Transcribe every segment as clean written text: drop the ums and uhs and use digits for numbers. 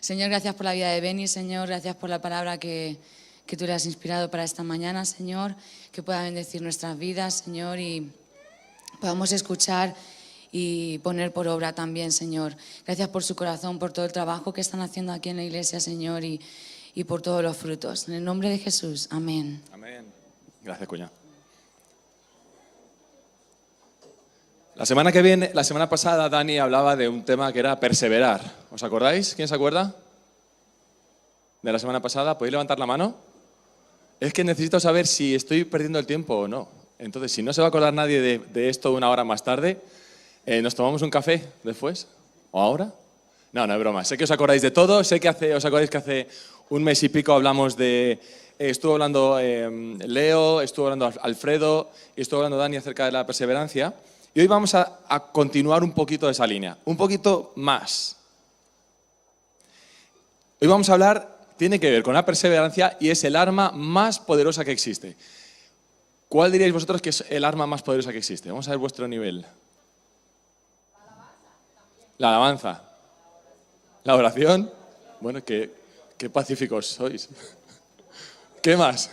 Señor, gracias por la vida de Beni, Señor, gracias por la palabra que tú le has inspirado para esta mañana, Señor, que pueda bendecir nuestras vidas, Señor, y podamos escuchar y poner por obra también, Señor. Gracias por su corazón, por todo el trabajo que están haciendo aquí en la iglesia, Señor, y por todos los frutos. En el nombre de Jesús, amén. Amén. Gracias, cuña. La semana pasada, Dani hablaba de un tema que era perseverar. ¿Os acordáis? ¿Quién se acuerda? De la semana pasada. ¿Podéis levantar la mano? Es que necesito saber si estoy perdiendo el tiempo o no. Entonces, si no se va a acordar nadie de esto una hora más tarde, ¿nos tomamos un café después? ¿O ahora? No, no es broma. Sé que os acordáis de todo. Sé que os acordáis que hace un mes y pico hablamos de... estuvo hablando Leo, estuvo hablando Alfredo y estuvo hablando Dani acerca de la perseverancia. Y hoy vamos a continuar un poquito de esa línea, un poquito más. Hoy vamos a hablar, tiene que ver con la perseverancia y es el arma más poderosa que existe. ¿Cuál diríais vosotros que es el arma más poderosa que existe? Vamos a ver vuestro nivel. La alabanza. La oración. Bueno, qué pacíficos sois. ¿Qué más?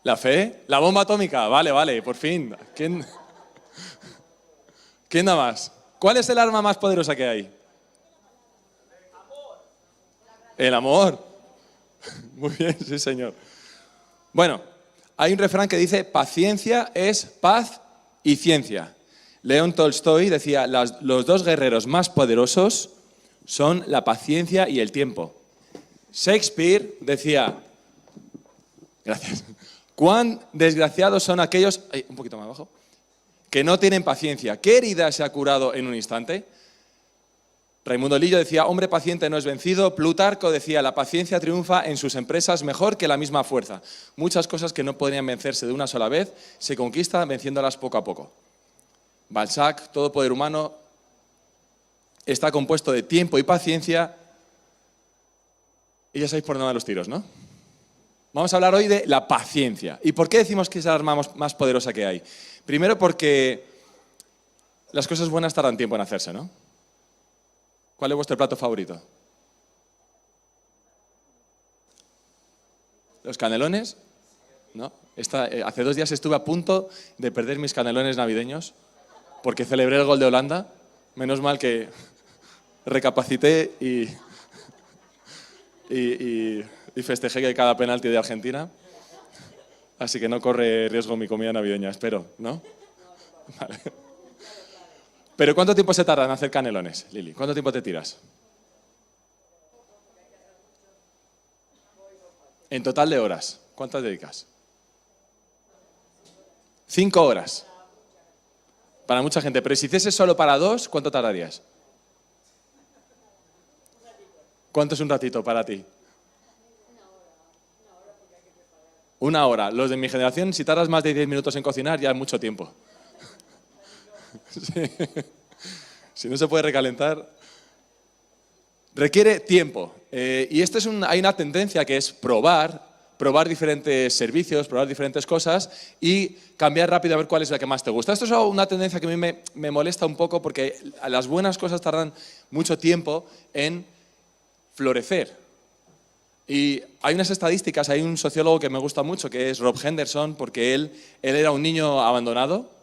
¿La fe? ¿La bomba atómica? Vale, por fin. ¿Quién da más? ¿Cuál es el arma más poderosa que hay? El amor. Muy bien, sí, señor. Bueno, hay un refrán que dice, paciencia es paz y ciencia. León Tolstoy decía, los dos guerreros más poderosos son la paciencia y el tiempo. Shakespeare decía, gracias, cuán desgraciados son aquellos, un poquito más abajo, que no tienen paciencia. ¿Qué herida se ha curado en un instante? Raimundo Lillo decía, hombre paciente no es vencido. Plutarco decía, la paciencia triunfa en sus empresas mejor que la misma fuerza. Muchas cosas que no podrían vencerse de una sola vez se conquistan venciéndolas poco a poco. Balzac, todo poder humano está compuesto de tiempo y paciencia. Y ya sabéis por dónde van los tiros, ¿no? Vamos a hablar hoy de la paciencia. ¿Y por qué decimos que es la arma más poderosa que hay? Primero porque las cosas buenas tardan tiempo en hacerse, ¿no? ¿Cuál es vuestro plato favorito? ¿Los canelones? ¿No? Hace 2 días estuve a punto de perder mis canelones navideños porque celebré el gol de Holanda. Menos mal que recapacité y festejé que cada penalti de Argentina. Así que no corre riesgo mi comida navideña, espero, ¿no? Vale. Pero ¿cuánto tiempo se tarda en hacer canelones, Lili? ¿Cuánto tiempo te tiras? En total de horas, ¿cuántas dedicas? 5 horas. Para mucha gente. Pero si hicieses solo para 2, ¿cuánto tardarías? ¿Cuánto es un ratito para ti? 1 hora. Los de mi generación, si tardas más de 10 minutos en cocinar, ya es mucho tiempo. Sí. Si no se puede recalentar. Requiere tiempo. Y hay una tendencia que es probar diferentes servicios, probar diferentes cosas y cambiar rápido a ver cuál es la que más te gusta. Esto es una tendencia que a mí me molesta un poco porque las buenas cosas tardan mucho tiempo en florecer. Y hay unas estadísticas, hay un sociólogo que me gusta mucho, que es Rob Henderson, porque él era un niño abandonado,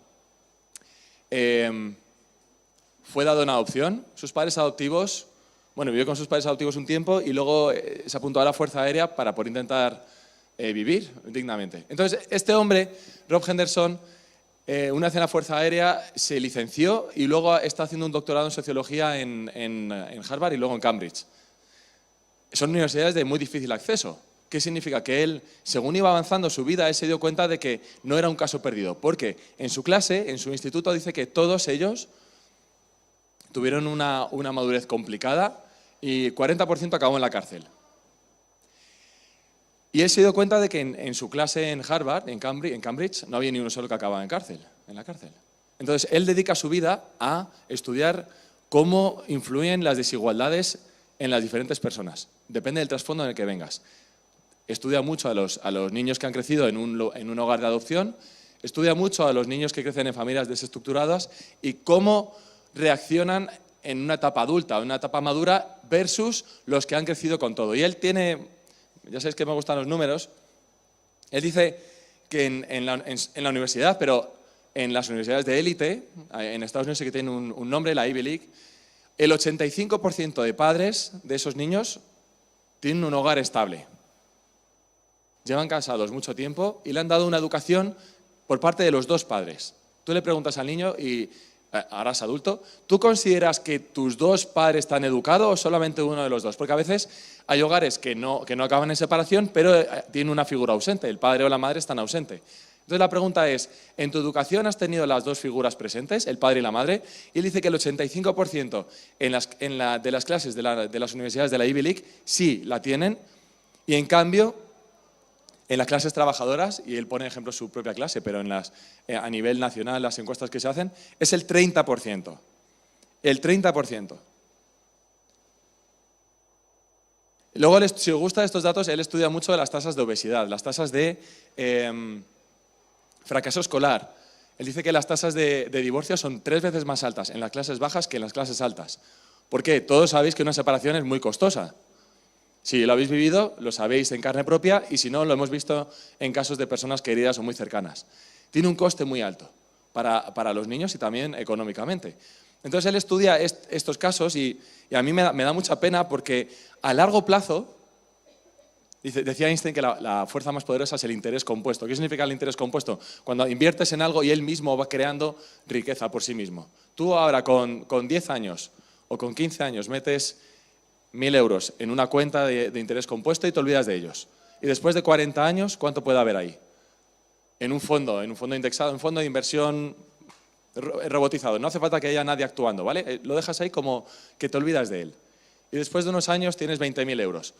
fue dado en adopción, sus padres adoptivos, vivió con sus padres adoptivos un tiempo y luego se apuntó a la Fuerza Aérea para poder intentar vivir dignamente. Entonces, este hombre, Rob Henderson, una vez en la Fuerza Aérea se licenció y luego está haciendo un doctorado en sociología en Harvard y luego en Cambridge. Son universidades de muy difícil acceso. ¿Qué significa? Que él, según iba avanzando su vida, él se dio cuenta de que no era un caso perdido. Porque en su clase, en su instituto, dice que todos ellos tuvieron una madurez complicada y 40% acabó en la cárcel. Y él se dio cuenta de que en su clase en Harvard, en Cambridge, no había ni uno solo que acababa en la cárcel. Entonces, él dedica su vida a estudiar cómo influyen las desigualdades en las diferentes personas. Depende del trasfondo en el que vengas. Estudia mucho a los niños que han crecido en un hogar de adopción, estudia mucho a los niños que crecen en familias desestructuradas y cómo reaccionan en una etapa adulta, en una etapa madura, versus los que han crecido con todo. Y él tiene, ya sabéis que me gustan los números, él dice que en la universidad, pero en las universidades de élite, en Estados Unidos sí que tiene un nombre, la Ivy League, el 85% de padres de esos niños tienen un hogar estable. Llevan casados mucho tiempo y le han dado una educación por parte de los dos padres. Tú le preguntas al niño y ahora es adulto, ¿tú consideras que tus dos padres están educados o solamente uno de los dos? Porque a veces hay hogares que no acaban en separación, pero tienen una figura ausente, el padre o la madre están ausentes. Entonces la pregunta es, ¿en tu educación has tenido las dos figuras presentes, el padre y la madre? Y él dice que el 85% de las clases de las universidades de la Ivy League sí la tienen, y en cambio en las clases trabajadoras, y él pone ejemplo su propia clase, pero a nivel nacional las encuestas que se hacen, es el 30%. El 30%. Luego, si os gustan estos datos, él estudia mucho las tasas de obesidad, las tasas de fracaso escolar. Él dice que las tasas de divorcio son 3 veces más altas en las clases bajas que en las clases altas. ¿Por qué? Todos sabéis que una separación es muy costosa. Si lo habéis vivido, lo sabéis en carne propia, y si no, lo hemos visto en casos de personas queridas o muy cercanas. Tiene un coste muy alto para los niños y también económicamente. Entonces él estudia estos casos y a mí me da mucha pena porque a largo plazo, decía Einstein que la fuerza más poderosa es el interés compuesto. ¿Qué significa el interés compuesto? Cuando inviertes en algo y él mismo va creando riqueza por sí mismo. Tú ahora con 10 años o con 15 años metes 1.000 euros en una cuenta de interés compuesto y te olvidas de ellos. Y después de 40 años, ¿cuánto puede haber ahí? En un fondo indexado, un fondo de inversión robotizado. No hace falta que haya nadie actuando, ¿vale? Lo dejas ahí como que te olvidas de él. Y después de unos años tienes 20.000 euros.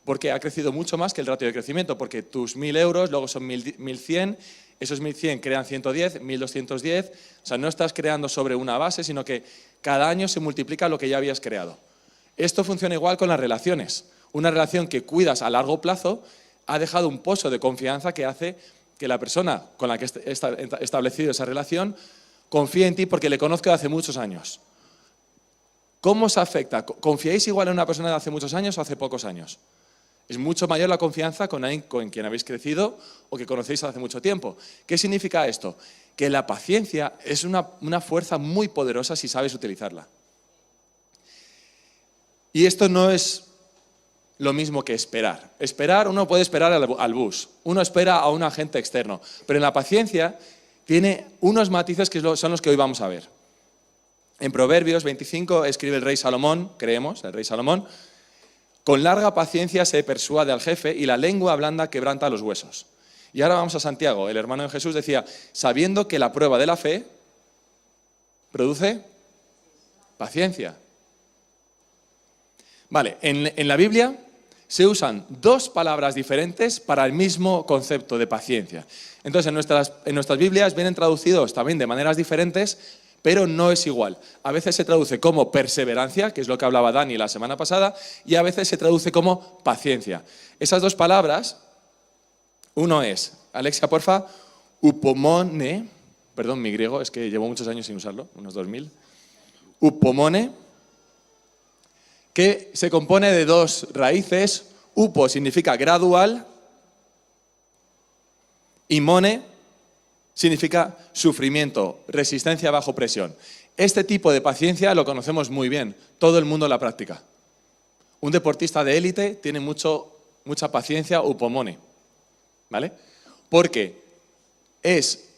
Porque ha crecido mucho más que el ratio de crecimiento, porque tus 1.000 euros luego son 1.100, esos 1.100 crean 110, 1.210, o sea, no estás creando sobre una base, sino que cada año se multiplica lo que ya habías creado. Esto funciona igual con las relaciones. Una relación que cuidas a largo plazo ha dejado un pozo de confianza que hace que la persona con la que está establecido esa relación confíe en ti porque le conozco de hace muchos años. ¿Cómo os afecta? ¿Confiáis igual en una persona de hace muchos años o hace pocos años? Es mucho mayor la confianza con alguien con quien habéis crecido o que conocéis hace mucho tiempo. ¿Qué significa esto? Que la paciencia es una fuerza muy poderosa si sabes utilizarla. Y esto no es lo mismo que esperar. Uno puede esperar al bus, uno espera a un agente externo, pero en la paciencia tiene unos matices que son los que hoy vamos a ver. En Proverbios 25 escribe el rey Salomón, el rey Salomón, con larga paciencia se persuade al jefe y la lengua blanda quebranta los huesos. Y ahora vamos a Santiago, el hermano de Jesús decía, sabiendo que la prueba de la fe produce paciencia. Vale, en la Biblia se usan 2 palabras diferentes para el mismo concepto de paciencia. Entonces, en nuestras Biblias vienen traducidos también de maneras diferentes, pero no es igual. A veces se traduce como perseverancia, que es lo que hablaba Dani la semana pasada, y a veces se traduce como paciencia. Esas 2 palabras, uno es, Alexia, porfa, upomone, perdón, mi griego, es que llevo muchos años sin usarlo, unos 2000, upomone, que se compone de 2 raíces. Upo significa gradual y mone significa sufrimiento, resistencia bajo presión. Este tipo de paciencia lo conocemos muy bien, todo el mundo la practica. Un deportista de élite tiene mucha paciencia, upomone, ¿vale? Porque es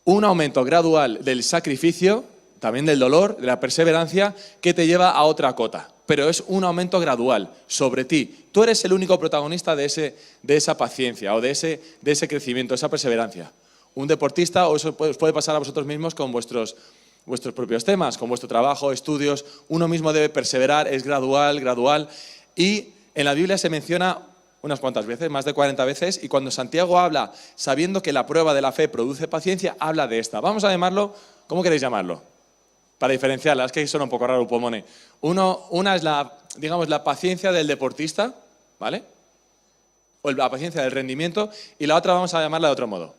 un aumento gradual del sacrificio, también del dolor, de la perseverancia, que te lleva a otra cota. Pero es un aumento gradual sobre ti. Tú eres el único protagonista de esa paciencia o de ese crecimiento, de esa perseverancia. Un deportista, o eso os puede pasar a vosotros mismos con vuestros propios temas, con vuestro trabajo, estudios. Uno mismo debe perseverar, es gradual. Y en la Biblia se menciona unas cuantas veces, más de 40 veces, y cuando Santiago habla, sabiendo que la prueba de la fe produce paciencia, habla de esta. Vamos a llamarlo, ¿cómo queréis llamarlo? Para diferenciarla, es que suena un poco raro, upomone. Una es la paciencia del deportista, ¿vale? O la paciencia del rendimiento, y la otra vamos a llamarla de otro modo.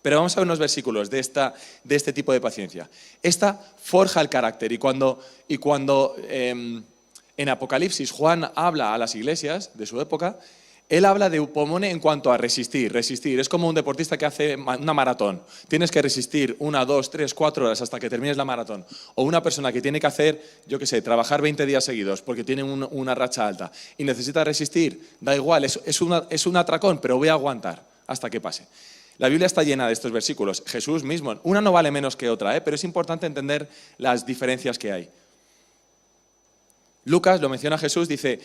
Pero vamos a ver unos versículos de este tipo de paciencia. Esta forja el carácter y cuando en Apocalipsis Juan habla a las iglesias de su época, él habla de upomone en cuanto a resistir. Es como un deportista que hace una maratón. Tienes que resistir 1, 2, 3, 4 horas hasta que termines la maratón. O una persona que tiene que hacer, trabajar 20 días seguidos porque tiene una racha alta y necesita resistir. Da igual, es un atracón, pero voy a aguantar hasta que pase. La Biblia está llena de estos versículos. Jesús mismo, una no vale menos que otra, pero es importante entender las diferencias que hay. Lucas lo menciona Jesús, dice,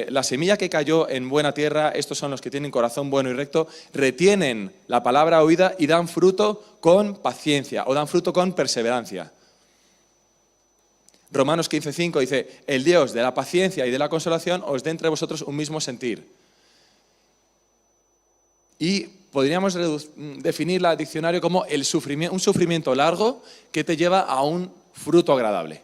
la semilla que cayó en buena tierra, estos son los que tienen corazón bueno y recto, retienen la palabra oída y dan fruto con paciencia o dan fruto con perseverancia. Romanos 15:5 dice, el Dios de la paciencia y de la consolación os dé entre vosotros un mismo sentir. Y podríamos definir el diccionario como un sufrimiento largo que te lleva a un fruto agradable.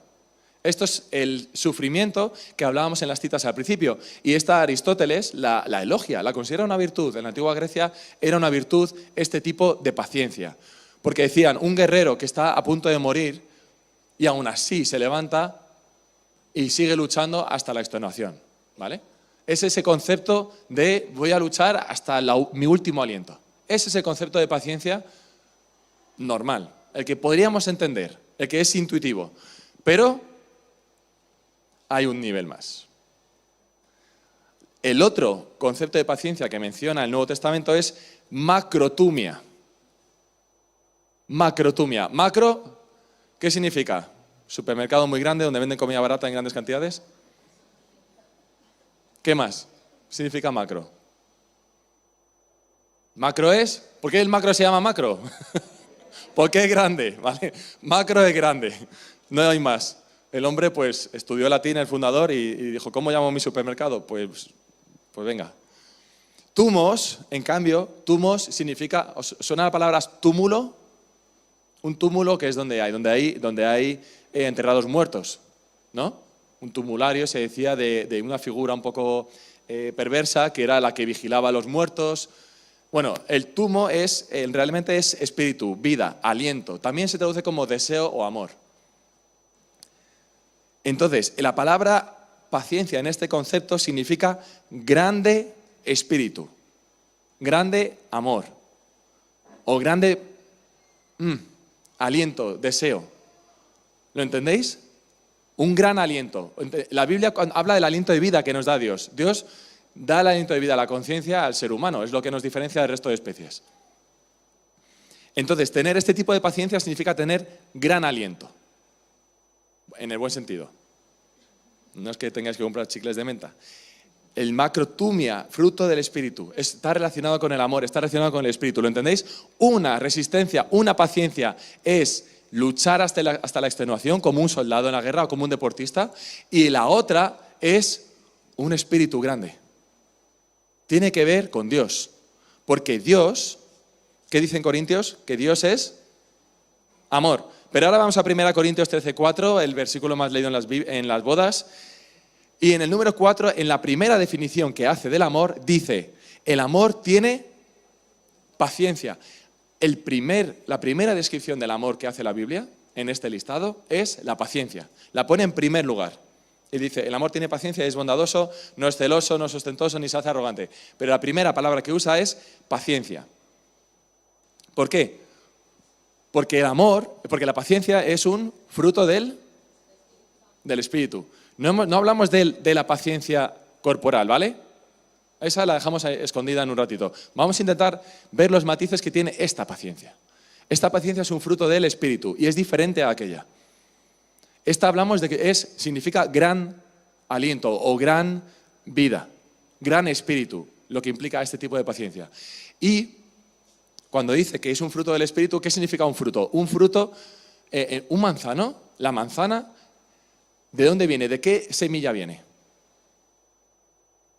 Esto es el sufrimiento que hablábamos en las citas al principio. Y esta Aristóteles la elogia, la considera una virtud. En la antigua Grecia era una virtud este tipo de paciencia. Porque decían, un guerrero que está a punto de morir y aún así se levanta y sigue luchando hasta la extenuación, ¿vale? Es ese concepto de voy a luchar hasta mi último aliento. Es ese concepto de paciencia normal, el que podríamos entender, el que es intuitivo. Pero hay un nivel más. El otro concepto de paciencia que menciona el Nuevo Testamento es macrotumia. Macrotumia. Macro, ¿qué significa? Supermercado muy grande donde venden comida barata en grandes cantidades. ¿Qué más significa macro? Macro es, ¿por qué el macro se llama macro? Porque es grande, ¿vale? Macro es grande, no hay más. El hombre pues estudió latín, el fundador, y dijo, ¿cómo llamo mi supermercado? Pues venga. Tumos, en cambio, tumos significa, ¿os suena la palabra túmulo? Un túmulo que es donde hay enterrados muertos, ¿no? Un tumulario se decía de una figura un poco perversa, que era la que vigilaba a los muertos. Bueno, el tumo realmente es espíritu, vida, aliento. También se traduce como deseo o amor. Entonces, la palabra paciencia en este concepto significa grande espíritu, grande amor o grande aliento, deseo. ¿Lo entendéis? Un gran aliento. La Biblia habla del aliento de vida que nos da Dios. Dios da el aliento de vida, la conciencia al ser humano. Es lo que nos diferencia del resto de especies. Entonces, tener este tipo de paciencia significa tener gran aliento. En el buen sentido. No es que tengáis que comprar chicles de menta. El macrotumia, fruto del espíritu, está relacionado con el amor, está relacionado con el espíritu. ¿Lo entendéis? Una resistencia, una paciencia es luchar hasta la extenuación como un soldado en la guerra o como un deportista. Y la otra es un espíritu grande. Tiene que ver con Dios. Porque Dios, ¿qué dice en Corintios? Que Dios es amor. Pero ahora vamos a 1 Corintios 13:4, el versículo más leído en las bodas. Y en el número 4, en la primera definición que hace del amor, dice, el amor tiene paciencia. La primera descripción del amor que hace la Biblia en este listado es la paciencia. La pone en primer lugar. Y dice, el amor tiene paciencia, es bondadoso, no es celoso, no es ostentoso, ni se hace arrogante. Pero la primera palabra que usa es paciencia. ¿Por qué? Porque la paciencia es un fruto del espíritu. No hablamos de la paciencia corporal, ¿vale? Esa la dejamos escondida en un ratito. Vamos a intentar ver los matices que tiene esta paciencia. Esta paciencia es un fruto del espíritu y es diferente a aquella. Esta hablamos de que significa gran aliento o gran vida, gran espíritu, lo que implica este tipo de paciencia. Y cuando dice que es un fruto del espíritu, ¿qué significa un fruto? Un fruto, un manzano, la manzana, ¿de dónde viene? ¿De qué semilla viene?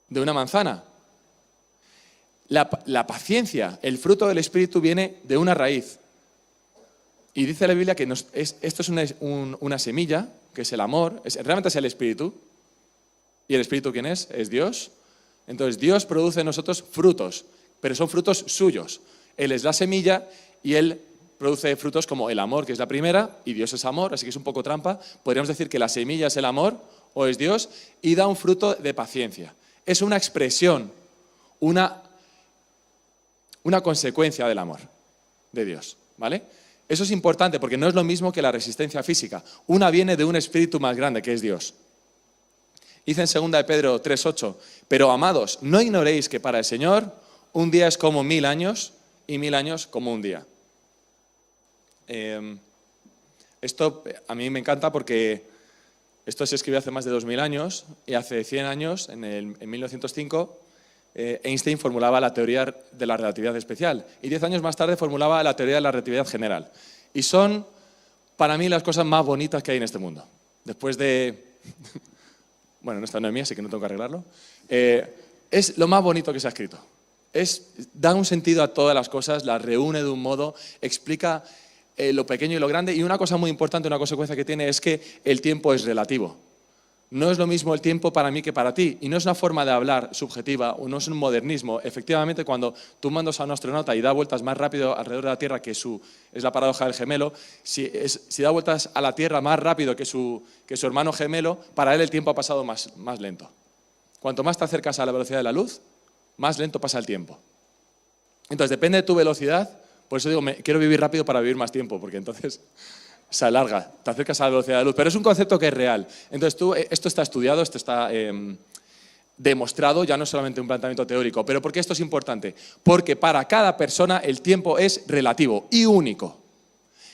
De una manzana. La paciencia, el fruto del espíritu viene de una raíz. Y dice la Biblia que esto es una semilla, que es el amor, realmente es el espíritu. ¿Y el espíritu quién es? Es Dios. Entonces Dios produce en nosotros frutos, pero son frutos suyos. Él es la semilla y Él produce frutos como el amor, que es la primera, y Dios es amor, así que es un poco trampa. Podríamos decir que la semilla es el amor, o es Dios, y da un fruto de paciencia. Es una expresión, una consecuencia del amor de Dios, ¿vale? Eso es importante porque no es lo mismo que la resistencia física. Una viene de un espíritu más grande, que es Dios. Dice en 2 de Pedro 3:8, pero amados, no ignoréis que para el Señor un día es como 1000 años y 1000 años como un día. Esto a mí me encanta porque esto se escribió hace más de 2000 años y hace 100 años, en 1905, Einstein formulaba la teoría de la relatividad especial y 10 años más tarde formulaba la teoría de la relatividad general. Y son, para mí, las cosas más bonitas que hay en este mundo. Después de... Bueno, no está Noemí, así que no tengo que arreglarlo. Es lo más bonito que se ha escrito. Da un sentido a todas las cosas, las reúne de un modo, explica lo pequeño y lo grande. Y una cosa muy importante, una consecuencia que tiene es que el tiempo es relativo. No es lo mismo el tiempo para mí que para ti. Y no es una forma de hablar subjetiva o no es un modernismo. Efectivamente, cuando tú mandas a un astronauta y da vueltas más rápido alrededor de la Tierra que es la paradoja del gemelo, si da vueltas a la Tierra más rápido que su hermano gemelo, para él el tiempo ha pasado más lento. Cuanto más te acercas a la velocidad de la luz, más lento pasa el tiempo. Entonces, depende de tu velocidad. Por eso digo, quiero vivir rápido para vivir más tiempo, porque entonces se alarga, te acercas a la velocidad de la luz. Pero es un concepto que es real. Entonces, esto está estudiado, esto está demostrado, ya no solamente un planteamiento teórico. ¿Pero por qué esto es importante? Porque para cada persona el tiempo es relativo y único.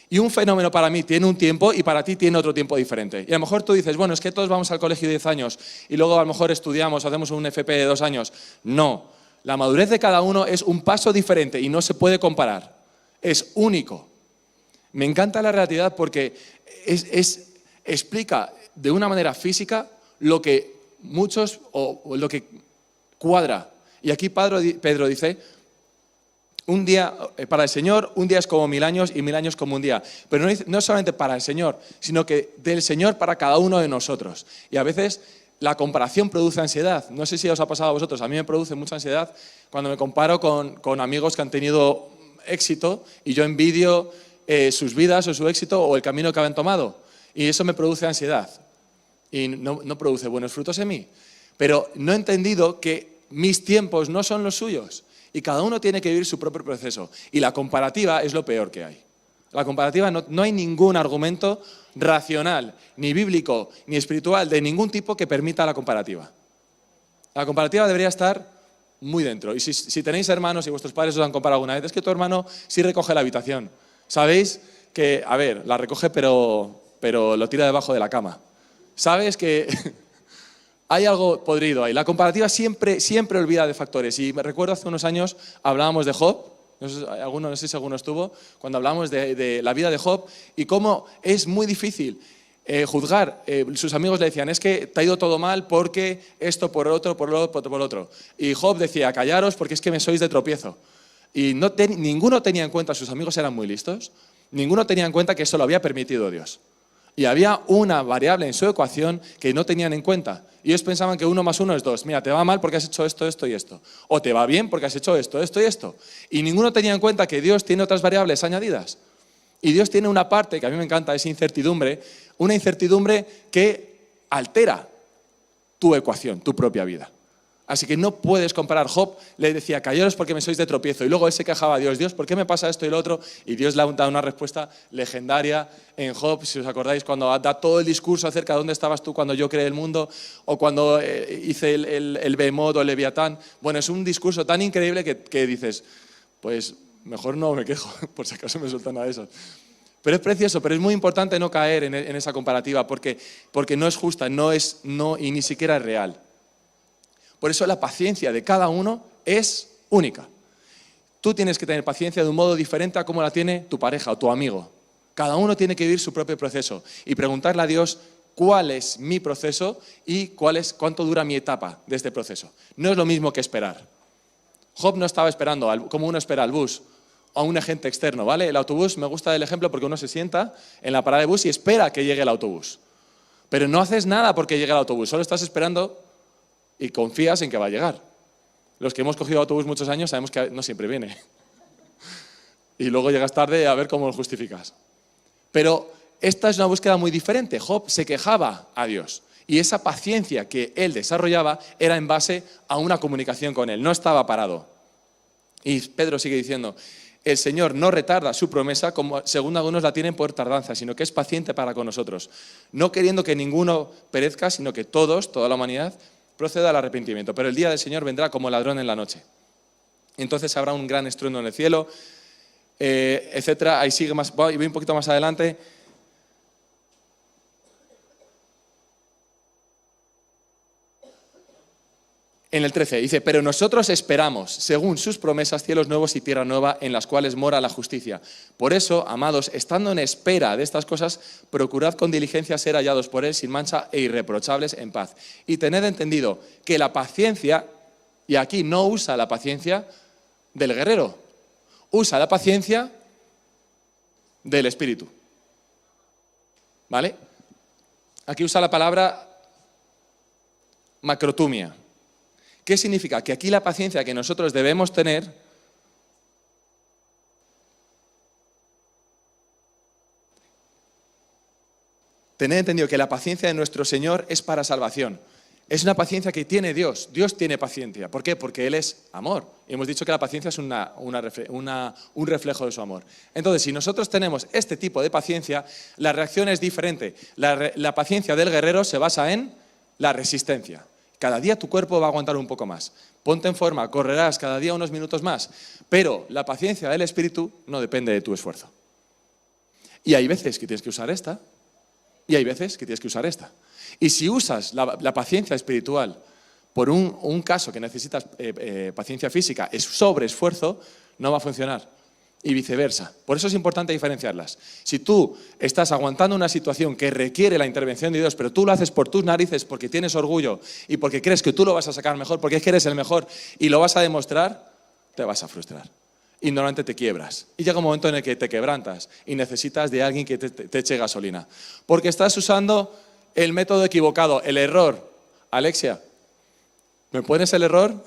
Y un fenómeno para mí tiene un tiempo y para ti tiene otro tiempo diferente. Y a lo mejor tú dices, bueno, es que todos vamos al colegio 10 años y luego a lo mejor estudiamos, hacemos un FP de 2 años. No, la madurez de cada uno es un paso diferente y no se puede comparar. Es único. Me encanta la relatividad porque explica de una manera física lo que muchos, o lo que cuadra. Y aquí Pedro dice, un día, para el Señor, un día es como 1000 años y 1000 años como un día. Pero no solamente para el Señor, sino que del Señor para cada uno de nosotros. Y a veces la comparación produce ansiedad. No sé si os ha pasado a vosotros, a mí me produce mucha ansiedad cuando me comparo con amigos que han tenido éxito y yo envidio sus vidas o su éxito o el camino que habían tomado. Y eso me produce ansiedad y no produce buenos frutos en mí. Pero no he entendido que mis tiempos no son los suyos y cada uno tiene que vivir su propio proceso. Y la comparativa es lo peor que hay. La comparativa no hay ningún argumento racional, ni bíblico, ni espiritual, de ningún tipo que permita la comparativa. La comparativa debería estar muy dentro. Y si tenéis hermanos y vuestros padres os han comparado alguna vez, es que tu hermano sí recoge la habitación. Sabéis que, a ver, la recoge pero lo tira debajo de la cama. Sabes que hay algo podrido ahí. La comparativa siempre olvida de factores. Y me recuerdo hace unos años hablábamos de Job, no sé si alguno estuvo, cuando hablábamos de la vida de Job y cómo es muy difícil juzgar. Sus amigos le decían, es que te ha ido todo mal porque esto por otro. Y Job decía, callaros porque es que me sois de tropiezo. Y ninguno tenía en cuenta, sus amigos eran muy listos, ninguno tenía en cuenta que eso lo había permitido Dios. Y había una variable en su ecuación que no tenían en cuenta. Y ellos pensaban que 1 más 1 es 2. Mira, te va mal porque has hecho esto, esto y esto. O te va bien porque has hecho esto, esto y esto. Y ninguno tenía en cuenta que Dios tiene otras variables añadidas. Y Dios tiene una parte que a mí me encanta, es incertidumbre, una incertidumbre que altera tu ecuación, tu propia vida. Así que no puedes comparar. Job le decía, callaros porque me sois de tropiezo. Y luego él se quejaba a Dios, Dios, ¿por qué me pasa esto y lo otro? Y Dios le ha dado una respuesta legendaria en Job, si os acordáis, cuando da todo el discurso acerca de dónde estabas tú cuando yo creé el mundo, o cuando hice el Behemoth o el Leviatán. Bueno, es un discurso tan increíble que dices, pues mejor no me quejo, por si acaso me suelta nada de eso. Pero es precioso, pero es muy importante no caer en esa comparativa, porque no es justa, y ni siquiera es real. Por eso la paciencia de cada uno es única. Tú tienes que tener paciencia de un modo diferente a como la tiene tu pareja o tu amigo. Cada uno tiene que vivir su propio proceso y preguntarle a Dios cuál es mi proceso y cuánto dura mi etapa de este proceso. No es lo mismo que esperar. Job no estaba esperando como uno espera al bus o a un agente externo, ¿vale? El autobús, me gusta el ejemplo porque uno se sienta en la parada de bus y espera que llegue el autobús. Pero no haces nada porque llegue el autobús, solo estás esperando y confías en que va a llegar. Los que hemos cogido autobús muchos años sabemos que no siempre viene. y luego llegas tarde a ver cómo lo justificas. Pero esta es una búsqueda muy diferente. Job se quejaba a Dios y esa paciencia que él desarrollaba era en base a una comunicación con él, no estaba parado. Y Pedro sigue diciendo, el Señor no retarda su promesa como según algunos la tienen por tardanza, sino que es paciente para con nosotros, no queriendo que ninguno perezca, sino que todos, toda la humanidad, proceda al arrepentimiento. Pero el día del Señor vendrá como ladrón en la noche. Entonces habrá un gran estruendo en el cielo, etcétera. Ahí sigue más, voy un poquito más adelante. En el 13 dice, pero nosotros esperamos, según sus promesas, cielos nuevos y tierra nueva en las cuales mora la justicia. Por eso, amados, estando en espera de estas cosas, procurad con diligencia ser hallados por Él sin mancha e irreprochables en paz. Y tened entendido que la paciencia, y aquí no usa la paciencia del guerrero, usa la paciencia del Espíritu. ¿Vale? Aquí usa la palabra macrotumia. ¿Qué significa? Que aquí la paciencia que nosotros debemos tener tened entendido que la paciencia de nuestro Señor es para salvación. Es una paciencia que tiene Dios. Dios tiene paciencia. ¿Por qué? Porque Él es amor. Y hemos dicho que la paciencia es un reflejo de su amor. Entonces, si nosotros tenemos este tipo de paciencia, la reacción es diferente. La paciencia del guerrero se basa en la resistencia. Cada día tu cuerpo va a aguantar un poco más. Ponte en forma, correrás cada día unos minutos más. Pero la paciencia del Espíritu no depende de tu esfuerzo. Y hay veces que tienes que usar esta, y hay veces que tienes que usar esta. Y si usas la paciencia espiritual por un caso que necesitas paciencia física, es sobreesfuerzo, no va a funcionar. Y viceversa. Por eso es importante diferenciarlas. Si tú estás aguantando una situación que requiere la intervención de Dios, pero tú lo haces por tus narices porque tienes orgullo y porque crees que tú lo vas a sacar mejor, porque es que eres el mejor y lo vas a demostrar, te vas a frustrar. Y normalmente te quiebras. Y llega un momento en el que te quebrantas y necesitas de alguien que te eche gasolina. Porque estás usando el método equivocado, el error. Alexia, ¿me pones el error?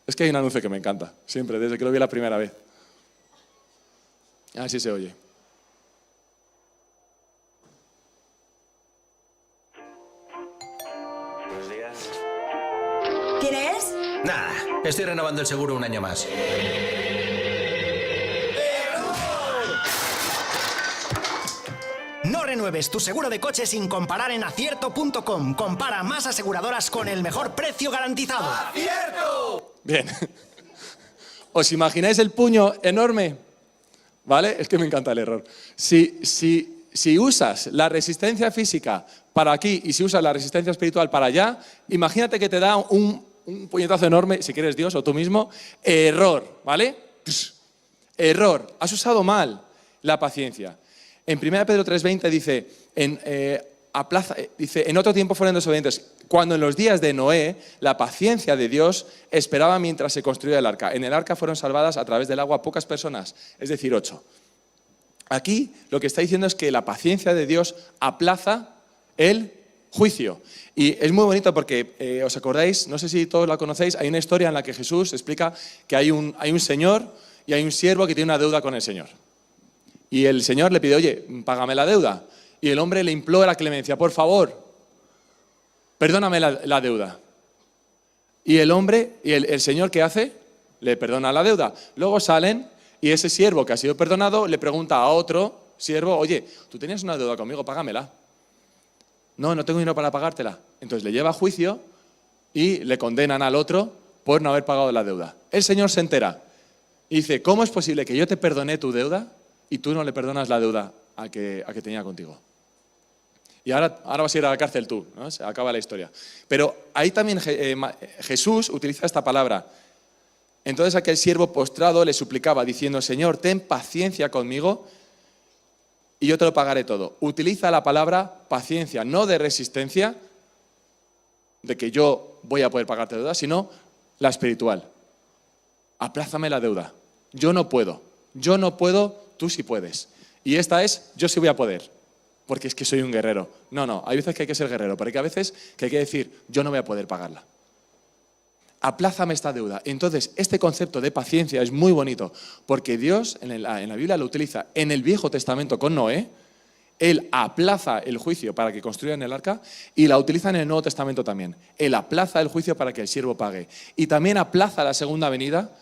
Es que hay un anuncio que me encanta, siempre, desde que lo vi la primera vez. Así se oye. Buenos días. ¿Quién es? Nada, estoy renovando el seguro un año más. No renueves tu seguro de coche sin comparar en acierto.com. Compara más aseguradoras con el mejor precio garantizado. ¡Acierto! Bien. ¿Os imagináis el puño enorme? ¿Vale? Es que me encanta el error. Si usas la resistencia física para aquí y si usas la resistencia espiritual para allá, imagínate que te da un puñetazo enorme, si quieres Dios o tú mismo, error, ¿vale? Error. Has usado mal la paciencia. En 1 Pedro 3:20 dice, en otro tiempo fueron desobedientes, cuando en los días de Noé la paciencia de Dios esperaba mientras se construía el arca. En el arca fueron salvadas a través del agua pocas personas, es decir, 8. Aquí lo que está diciendo es que la paciencia de Dios aplaza el juicio. Y es muy bonito porque, ¿os acordáis? No sé si todos la conocéis, hay una historia en la que Jesús explica que hay un señor y hay un siervo que tiene una deuda con el Señor. Y el Señor le pide, oye, págame la deuda. Y el hombre le implora clemencia, por favor, perdóname la deuda. Y el hombre, y el Señor, ¿qué hace? Le perdona la deuda. Luego salen y ese siervo que ha sido perdonado le pregunta a otro siervo, oye, tú tenías una deuda conmigo, págamela. No tengo dinero para pagártela. Entonces le lleva a juicio y le condenan al otro por no haber pagado la deuda. El Señor se entera y dice, ¿cómo es posible que yo te perdoné tu deuda y tú no le perdonas la deuda a que tenía contigo? Y ahora vas a ir a la cárcel tú, ¿no? Se acaba la historia. Pero ahí también Jesús utiliza esta palabra. Entonces aquel siervo postrado le suplicaba diciendo, Señor, ten paciencia conmigo y yo te lo pagaré todo. Utiliza la palabra paciencia, no de resistencia, de que yo voy a poder pagarte deuda, sino la espiritual. Aplázame la deuda. Yo no puedo, tú sí puedes. Y esta es, yo sí voy a poder. Porque es que soy un guerrero. No, hay veces que hay que ser guerrero, pero hay veces que hay que decir, yo no voy a poder pagarla. aplázame esta deuda. Entonces, este concepto de paciencia es muy bonito, porque Dios en la Biblia lo utiliza en el Viejo Testamento con Noé. Él aplaza el juicio para que construyan el arca y la utiliza en el Nuevo Testamento también. Él aplaza el juicio para que el siervo pague. Y también aplaza la segunda venida,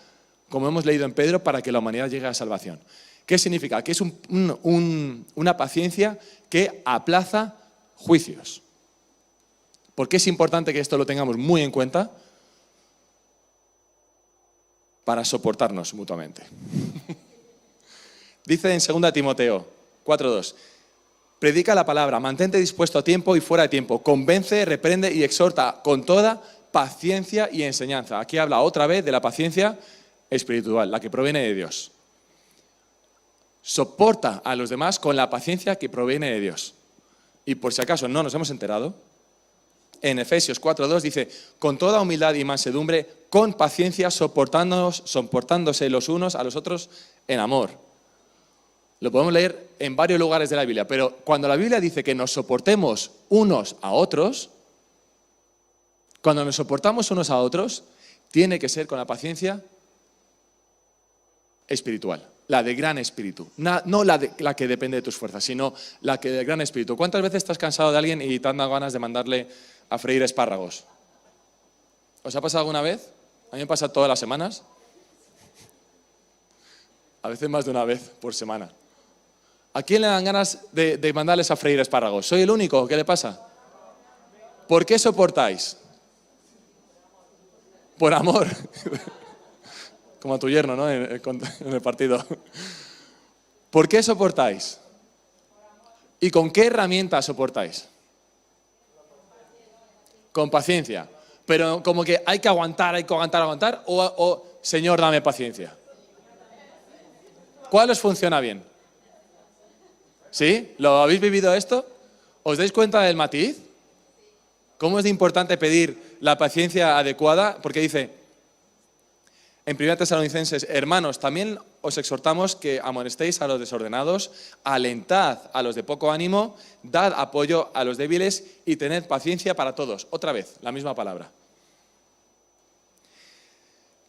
como hemos leído en Pedro, para que la humanidad llegue a salvación. ¿Qué significa? Que es una paciencia que aplaza juicios. ¿Por qué es importante que esto lo tengamos muy en cuenta? Para soportarnos mutuamente. Dice en 2 Timoteo 4:2, predica la palabra, mantente dispuesto a tiempo y fuera de tiempo, convence, reprende y exhorta con toda paciencia y enseñanza. Aquí habla otra vez de la paciencia espiritual, la que proviene de Dios. Soporta a los demás con la paciencia que proviene de Dios. Y por si acaso no nos hemos enterado, en Efesios 4:2 dice, con toda humildad y mansedumbre, con paciencia, soportándose los unos a los otros en amor. Lo podemos leer en varios lugares de la Biblia, pero cuando la Biblia dice que nos soportemos unos a otros, cuando nos soportamos unos a otros, tiene que ser con la paciencia espiritual, la de gran espíritu. No la que depende de tus fuerzas, sino la que de gran espíritu. ¿Cuántas veces estás cansado de alguien y te han dado ganas de mandarle a freír espárragos? ¿Os ha pasado alguna vez? A mí me pasa todas las semanas. A veces más de una vez por semana. ¿A quién le dan ganas de mandarles a freír espárragos? ¿Soy el único? ¿Qué le pasa? ¿Por qué soportáis? Por amor. Como a tu yerno, ¿no? En el partido. ¿Por qué soportáis? ¿Y con qué herramienta soportáis? Con paciencia. Pero como que hay que aguantar, o Señor, dame paciencia. ¿Cuál os funciona bien? ¿Sí? ¿Lo habéis vivido esto? ¿Os dais cuenta del matiz? ¿Cómo es de importante pedir la paciencia adecuada? Porque dice, en 1 Tesalonicenses, hermanos, también os exhortamos que amonestéis a los desordenados, alentad a los de poco ánimo, dad apoyo a los débiles y tened paciencia para todos. Otra vez, la misma palabra.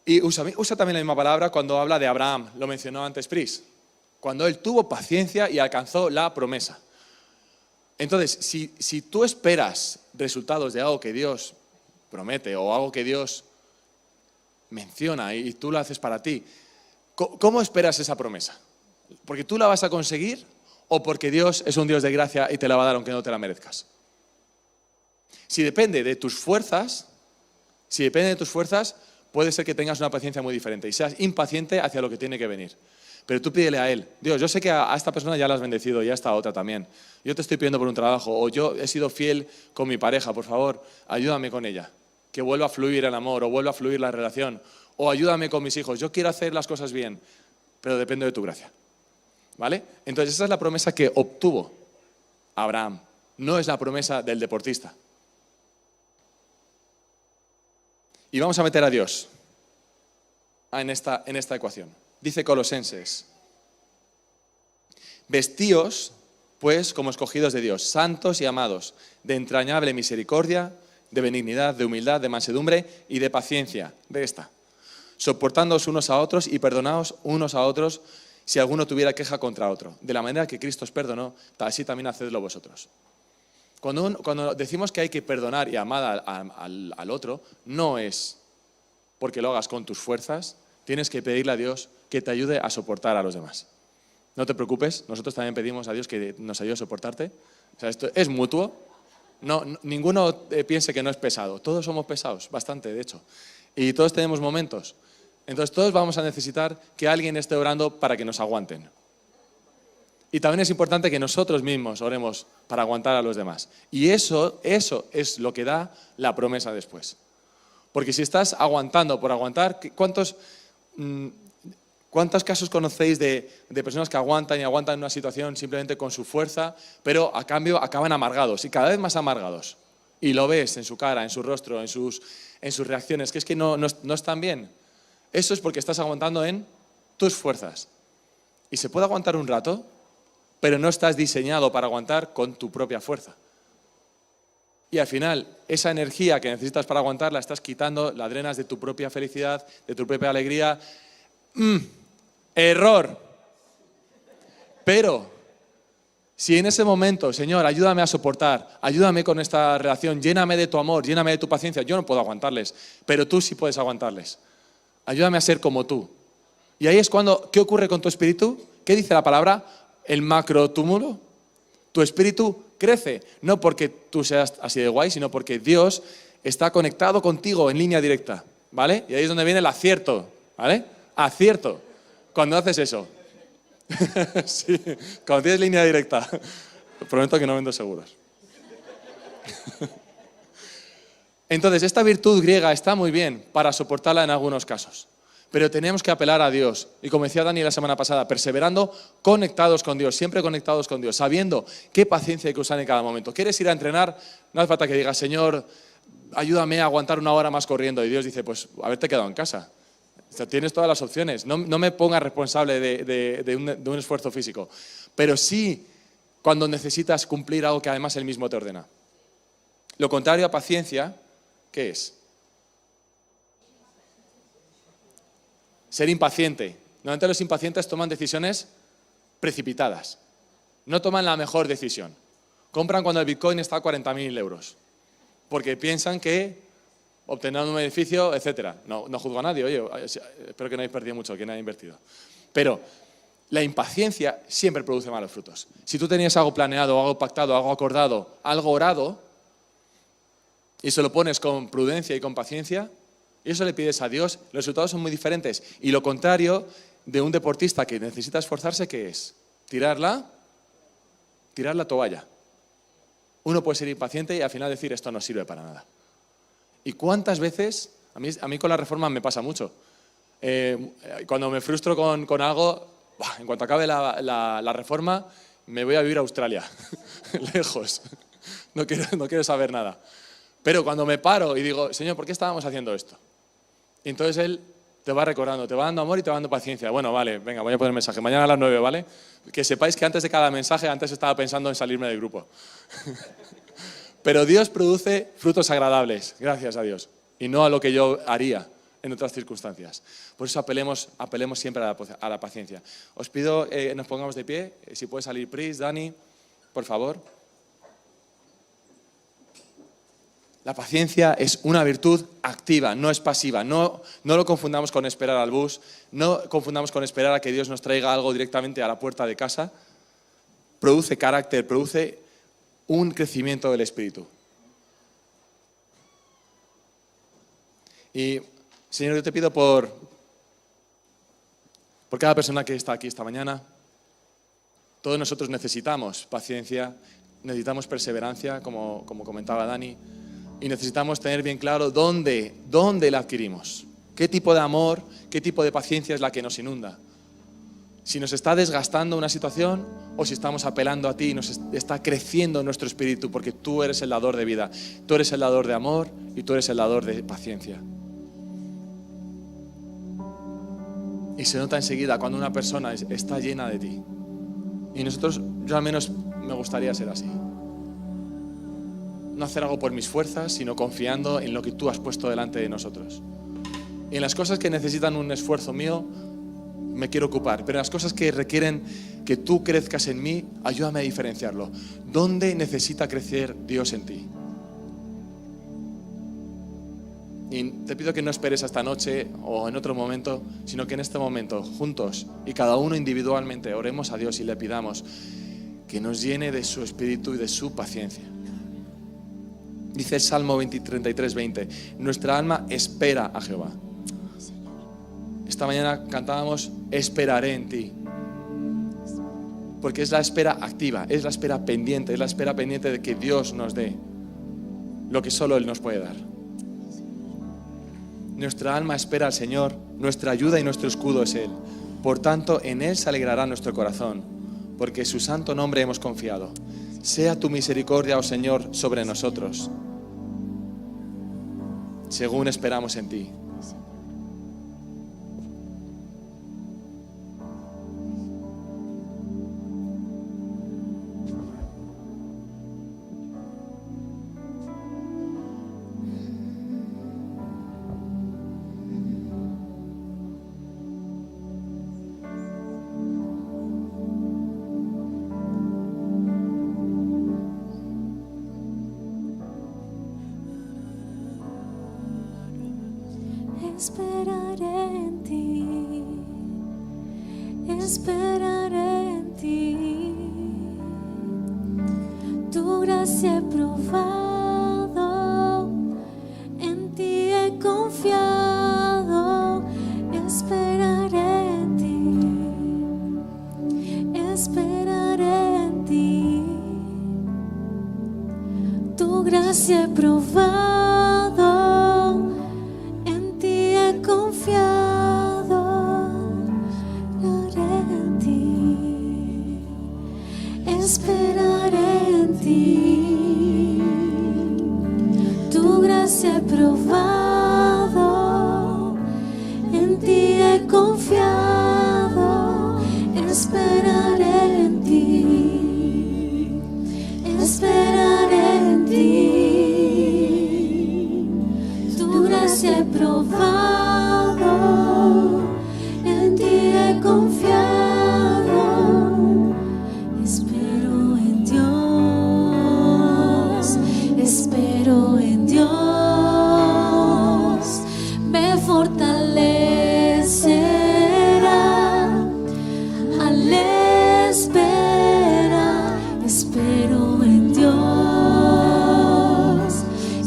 Y usa también la misma palabra cuando habla de Abraham, lo mencionó antes Pris, cuando él tuvo paciencia y alcanzó la promesa. Entonces, si tú esperas resultados de algo que Dios promete o algo que Dios menciona y tú lo haces para ti, ¿cómo esperas esa promesa? ¿Porque tú la vas a conseguir o porque Dios es un Dios de gracia y te la va a dar aunque no te la merezcas? Si depende de tus fuerzas, puede ser que tengas una paciencia muy diferente y seas impaciente hacia lo que tiene que venir. Pero tú pídele a Él, Dios, yo sé que a esta persona ya la has bendecido y a esta otra también. Yo te estoy pidiendo por un trabajo, o yo he sido fiel con mi pareja, por favor, ayúdame con ella. Que vuelva a fluir el amor, o vuelva a fluir la relación, o ayúdame con mis hijos. Yo quiero hacer las cosas bien, pero depende de tu gracia. ¿Vale? Entonces esa es la promesa que obtuvo Abraham. No es la promesa del deportista. Y vamos a meter a Dios en esta ecuación. Dice Colosenses, vestíos, pues, como escogidos de Dios, santos y amados, de entrañable misericordia, de benignidad, de humildad, de mansedumbre y de paciencia. Ve esta. Soportándoos unos a otros y perdonaos unos a otros si alguno tuviera queja contra otro. De la manera que Cristo os perdonó, así también hacedlo vosotros. Cuando decimos que hay que perdonar y amar al otro, no es porque lo hagas con tus fuerzas, tienes que pedirle a Dios que te ayude a soportar a los demás. No te preocupes, nosotros también pedimos a Dios que nos ayude a soportarte. O sea, esto es mutuo. Ninguno piense que no es pesado. Todos somos pesados, bastante de hecho. Y todos tenemos momentos. Entonces todos vamos a necesitar que alguien esté orando para que nos aguanten. Y también es importante que nosotros mismos oremos para aguantar a los demás. Y eso es lo que da la promesa después. Porque si estás aguantando por aguantar, ¿cuántos casos conocéis de personas que aguantan una situación simplemente con su fuerza, pero a cambio acaban amargados y cada vez más amargados? Y lo ves en su cara, en su rostro, en sus reacciones, que es que no están bien. Eso es porque estás aguantando en tus fuerzas. Y se puede aguantar un rato, pero no estás diseñado para aguantar con tu propia fuerza. Y al final, esa energía que necesitas para aguantar la estás quitando, la drenas de tu propia felicidad, de tu propia alegría. Error. Pero, si en ese momento, Señor, ayúdame a soportar, ayúdame con esta relación, lléname de tu amor, lléname de tu paciencia, yo no puedo aguantarles, pero tú sí puedes aguantarles. Ayúdame a ser como tú. Y ahí es cuando, ¿qué ocurre con tu espíritu? ¿Qué dice la palabra? El macrotúmulo. Tu espíritu crece, no porque tú seas así de guay, sino porque Dios está conectado contigo en línea directa, ¿vale? Y ahí es donde viene el acierto, ¿vale? Acierto, cuando haces eso. Sí, cuando tienes línea directa. Prometo que no vendo seguros. Entonces, esta virtud griega está muy bien para soportarla en algunos casos. Pero tenemos que apelar a Dios. Y como decía Dani la semana pasada, perseverando, conectados con Dios, siempre conectados con Dios, sabiendo qué paciencia hay que usar en cada momento. ¿Quieres ir a entrenar? No hace falta que digas, Señor, ayúdame a aguantar una hora más corriendo. Y Dios dice, pues haberte quedado en casa. O sea, tienes todas las opciones. No me pongas responsable de un esfuerzo físico. Pero sí cuando necesitas cumplir algo que además Él mismo te ordena. Lo contrario a paciencia, ¿qué es? Ser impaciente. Normalmente los impacientes toman decisiones precipitadas. No toman la mejor decisión. Compran cuando el Bitcoin está a 40.000 euros. Porque piensan que obtendrán un beneficio, etc. No juzgo a nadie, oye, espero que no hayáis perdido mucho, que no haya invertido. Pero la impaciencia siempre produce malos frutos. Si tú tenías algo planeado, algo pactado, algo acordado, algo orado, y se lo pones con prudencia y con paciencia, y eso le pides a Dios, los resultados son muy diferentes. Y lo contrario de un deportista que necesita esforzarse, ¿qué es? Tirar la toalla. Uno puede ser impaciente y al final decir, esto no sirve para nada. ¿Y cuántas veces? A mí con la reforma me pasa mucho. Cuando me frustro con algo, en cuanto acabe la reforma, me voy a vivir a Australia, lejos. No quiero saber nada. Pero cuando me paro y digo, Señor, ¿por qué estábamos haciendo esto? Y entonces Él te va recordando, te va dando amor y te va dando paciencia. Bueno, vale, venga, voy a poner el mensaje. Mañana a las 9, ¿vale? Que sepáis que antes de cada mensaje, antes estaba pensando en salirme del grupo. Pero Dios produce frutos agradables, gracias a Dios, y no a lo que yo haría en otras circunstancias. Por eso apelemos siempre a la paciencia. Os pido nos pongamos de pie, si puede salir Pris, Dani, por favor. La paciencia es una virtud activa, no es pasiva. No lo confundamos con esperar al bus, no confundamos con esperar a que Dios nos traiga algo directamente a la puerta de casa. Produce carácter, produce un crecimiento del espíritu. Y, Señor, yo te pido por cada persona que está aquí esta mañana. Todos nosotros necesitamos paciencia, necesitamos perseverancia, como comentaba Dani. Y necesitamos tener bien claro dónde la adquirimos. ¿Qué tipo de amor, qué tipo de paciencia es la que nos inunda? Si nos está desgastando una situación o si estamos apelando a ti y nos está creciendo nuestro espíritu, porque tú eres el dador de vida, tú eres el dador de amor y tú eres el dador de paciencia. Y se nota enseguida cuando una persona está llena de ti. Y yo al menos me gustaría ser así. No hacer algo por mis fuerzas, sino confiando en lo que tú has puesto delante de nosotros. Y en las cosas que necesitan un esfuerzo mío, me quiero ocupar. Pero en las cosas que requieren que tú crezcas en mí, ayúdame a diferenciarlo. ¿Dónde necesita crecer Dios en ti? Y te pido que no esperes hasta noche o en otro momento, sino que en este momento, juntos y cada uno individualmente, oremos a Dios y le pidamos que nos llene de su espíritu y de su paciencia. Dice el Salmo 33:20, nuestra alma espera a Jehová. Esta mañana cantábamos, esperaré en ti. Porque es la espera activa, es la espera pendiente, es la espera pendiente de que Dios nos dé lo que solo Él nos puede dar. Nuestra alma espera al Señor, nuestra ayuda y nuestro escudo es Él. Por tanto, en Él se alegrará nuestro corazón, porque en su santo nombre hemos confiado. Sea tu misericordia, oh Señor, sobre nosotros, según esperamos en ti. esperaré en ti, esperaré en ti. Tu gracia he probado, en ti he confiado, esperaré en ti, esperaré en ti. Tu gracia he probado, en ti he confiado, esperaré en ti, esperaré en ti. Tu gracia he probado, en ti he confiado, esperaré en ti, esperaré en ti. Tu gracia he probado, en ti he confiado, espero en Dios, espero en Dios, me fortalecerá al esperar, espero en Dios,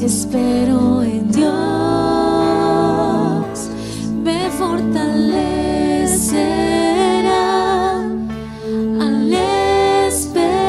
espero en Dios, me fortalecerá al esperar.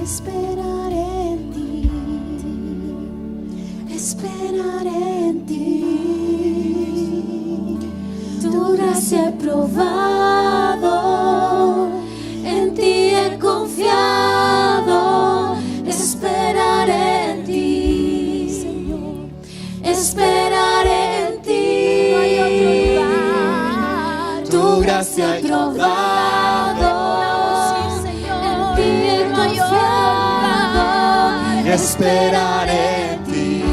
Esperaré en ti, esperaré en ti. Tu gracia he probado, en ti he confiado, esperaré en ti, Señor, esperaré en ti. No hay otro lugar. Tu gracia he probado, en ti he confiado, esperaré en ti,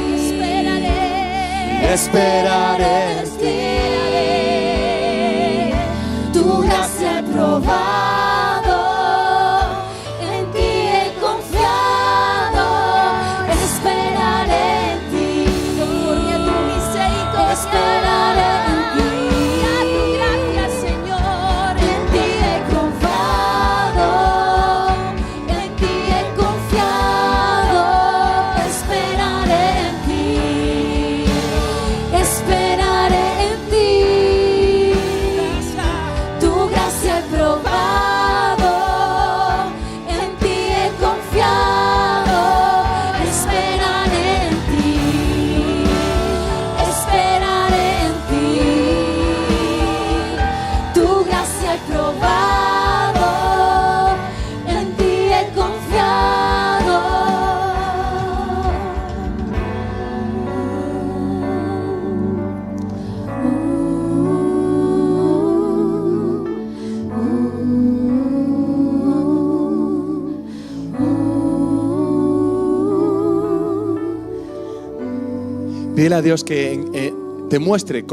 esperaré en ti. Tu gracia he probado, en ti he confiado, esperaré en ti, conforme a tu misericordia, esperaré en ti, a tu gracia, Señor, en ti he confiado, en ti he confiado, esperaré en ti, esperaré en ti. Tu gracia he probado, en ti he confiado, esperaré en ti, esperaré en ti. Tu gracia he probado, en ti he confiado. Pídele a Dios que te muestre,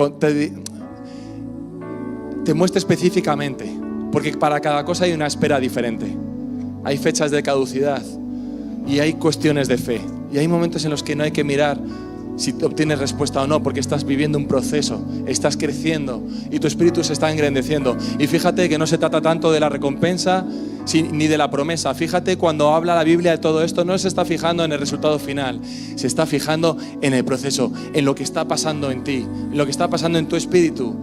te muestre específicamente, porque para cada cosa hay una espera diferente. Hay fechas de caducidad y hay cuestiones de fe. Y hay momentos en los que no hay que mirar si obtienes respuesta o no, porque estás viviendo un proceso, estás creciendo y tu espíritu se está engrandeciendo. Y fíjate que no se trata tanto de la recompensa ni de la promesa. Fíjate, cuando habla la Biblia de todo esto, no se está fijando en el resultado final, se está fijando en el proceso, en lo que está pasando en ti, en lo que está pasando en tu espíritu.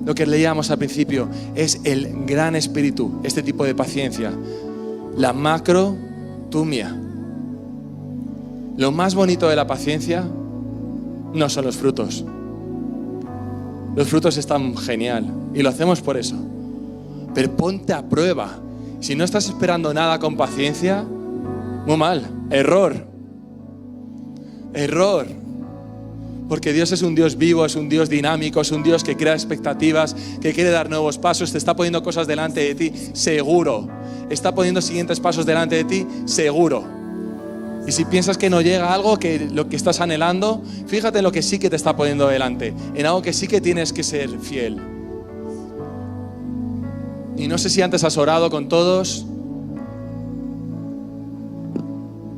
lo que leíamos al principio, es el gran espíritu, este tipo de paciencia. La macrotumia. Lo más bonito de la paciencia no son los frutos. Los frutos están genial y lo hacemos por eso. Pero ponte a prueba. Si no estás esperando nada con paciencia, muy mal. Error. Porque Dios es un Dios vivo, es un Dios dinámico, es un Dios que crea expectativas, que quiere dar nuevos pasos, te está poniendo cosas delante de ti, seguro. Está poniendo siguientes pasos delante de ti, seguro. Y si piensas que no llega algo, que lo que estás anhelando, fíjate en lo que sí que te está poniendo delante, en algo que sí que tienes que ser fiel. Y no sé si antes has orado con todos,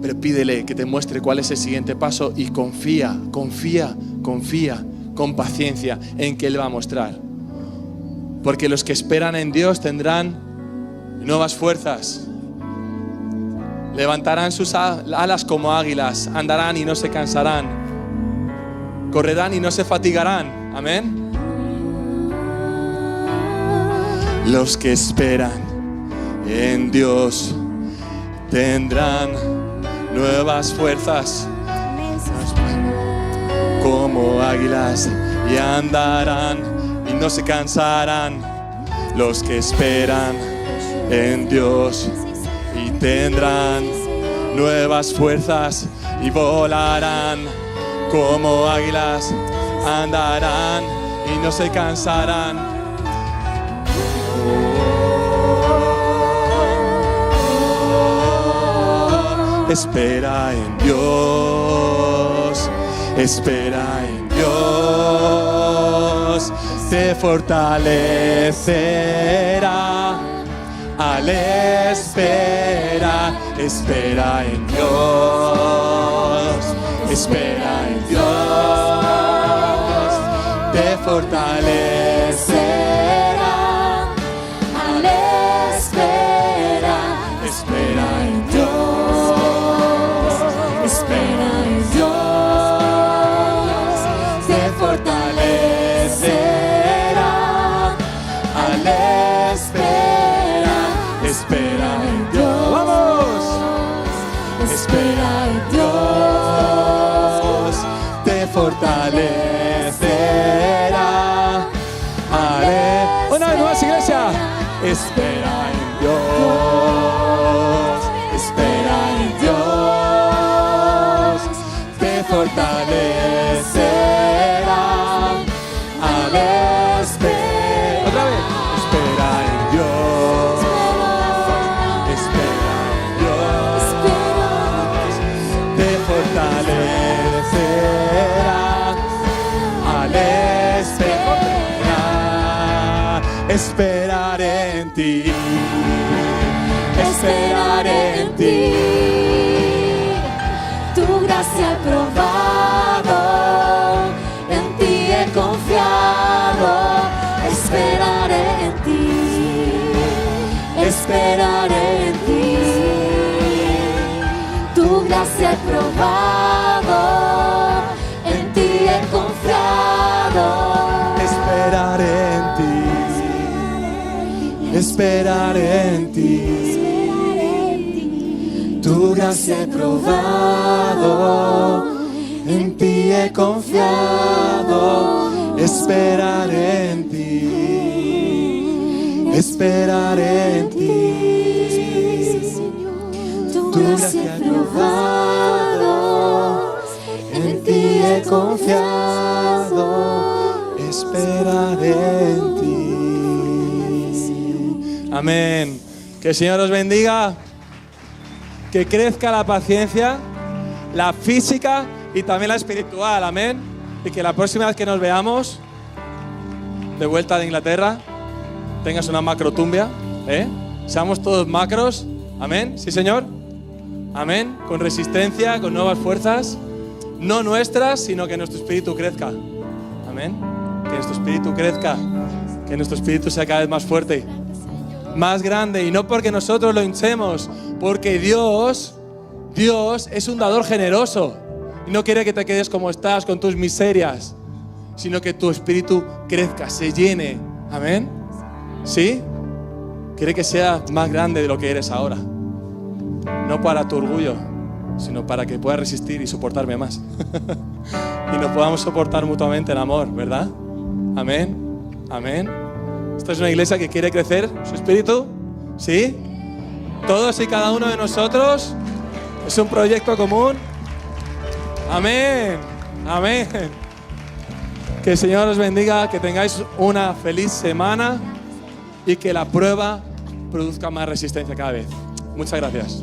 pero pídele que te muestre cuál es el siguiente paso y confía con paciencia en que Él va a mostrar. Porque los que esperan en Dios tendrán nuevas fuerzas. Levantarán sus alas como águilas, andarán y no se cansarán, correrán y no se fatigarán. Amén. Los que esperan en Dios tendrán nuevas fuerzas como águilas y andarán y no se cansarán. Los que esperan en Dios y tendrán nuevas fuerzas y volarán como águilas, andarán y no se cansarán. Espera en Dios, espera en Dios, te fortalecerá. Al espera, espera en Dios, espera en Dios, te fortalecerá. Al espera, Espera en Dios, espera en Dios, te fortalecerá. Al espera, espera en Dios. ¡Vamos! Espera en Dios, te fortalecerá. Una vez más, iglesia. Espera en Dios, espera en Dios, te fortalecerá. Al espera. Otra vez. Espera en Dios, espera en Dios, te fortalecerá. Al espera, esperaré en ti, esperaré en ti. tu gracia he probado, en ti he confiado, esperaré en ti, esperaré en ti. Tu gracia he probado, en ti he confiado. Esperaré en ti, esperaré en ti. Tu gracia he probado, en ti he confiado. Esperaré en ti, esperaré en ti. Tu gracia he probado, En ti he confiado, esperaré en ti. Amén. Que el Señor os bendiga, que crezca la paciencia, la física y también la espiritual. Amén. Y que la próxima vez que nos veamos, de vuelta de Inglaterra, tengas una macrotumbia, seamos todos macros. Amén. ¿Sí, Señor? Amén. Con resistencia, con nuevas fuerzas. No nuestras, sino que nuestro espíritu crezca. Amén. Que nuestro espíritu crezca. Que nuestro espíritu sea cada vez más fuerte, más grande. Y no porque nosotros lo hinchemos, porque Dios es un dador generoso. Y no quiere que te quedes como estás con tus miserias, sino que tu espíritu crezca, se llene Amén. ¿Sí? Quiere que seas más grande de lo que eres ahora. No para tu orgullo, sino para que puedas resistir y soportarme más. Y nos podamos soportar mutuamente en amor, ¿verdad? Amén. Amén. Esta es una iglesia que quiere crecer su espíritu. ¿Sí? Todos y cada uno de nosotros. Es un proyecto común. Amén. Amén. Que el Señor os bendiga, que tengáis una feliz semana y que la prueba produzca más resistencia cada vez. Muchas gracias.